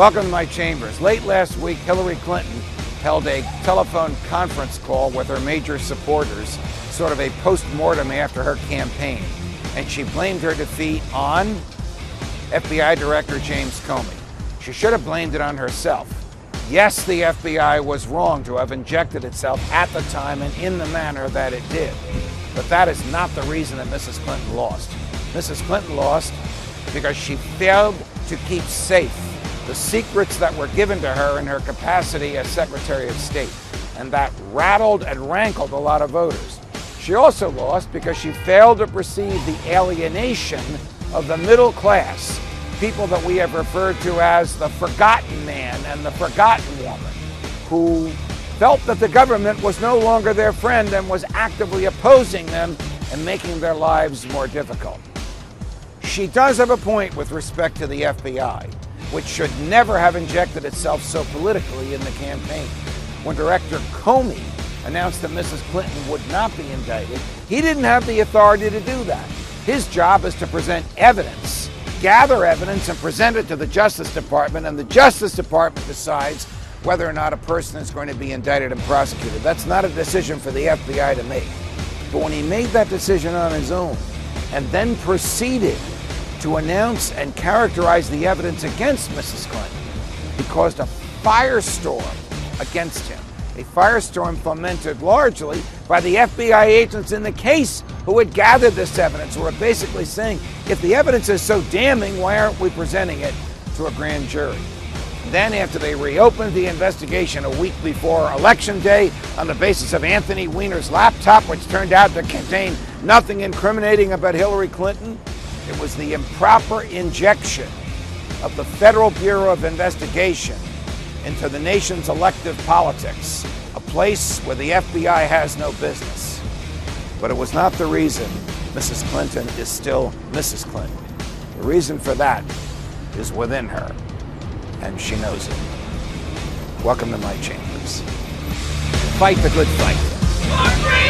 Welcome to my chambers. Late last week, Hillary Clinton held a telephone conference call with her major supporters, sort of a post-mortem after her campaign. And she blamed her defeat on FBI Director James Comey. She should have blamed it on herself. Yes, the FBI was wrong to have injected itself at the time and in the manner that it did. But that is not the reason that Mrs. Clinton lost. Mrs. Clinton lost because she failed to keep safe the secrets that were given to her in her capacity as Secretary of State. And that rattled and rankled a lot of voters. She also lost because she failed to perceive the alienation of the middle class, people that we have referred to as the forgotten man and the forgotten woman, who felt that the government was no longer their friend and was actively opposing them and making their lives more difficult. She does have a point with respect to the FBI, which should never have injected itself so politically in the campaign. When Director Comey announced that Mrs. Clinton would not be indicted, he didn't have the authority to do that. His job is to present evidence, gather evidence, and present it to the Justice Department, and the Justice Department decides whether or not a person is going to be indicted and prosecuted. That's not a decision for the FBI to make. But when he made that decision on his own, and then proceeded to announce and characterize the evidence against Mrs. Clinton, he caused a firestorm against him. A firestorm fomented largely by the FBI agents in the case who had gathered this evidence, who were basically saying, if the evidence is so damning, why aren't we presenting it to a grand jury? Then, after they reopened the investigation a week before Election Day on the basis of Anthony Weiner's laptop, which turned out to contain nothing incriminating about Hillary Clinton, it was the improper injection of the Federal Bureau of Investigation into the nation's elective politics, a place where the FBI has no business. But it was not the reason Mrs. Clinton is still Mrs. Clinton. The reason for that is within her, and she knows it. Welcome to my chambers. Fight the good fight.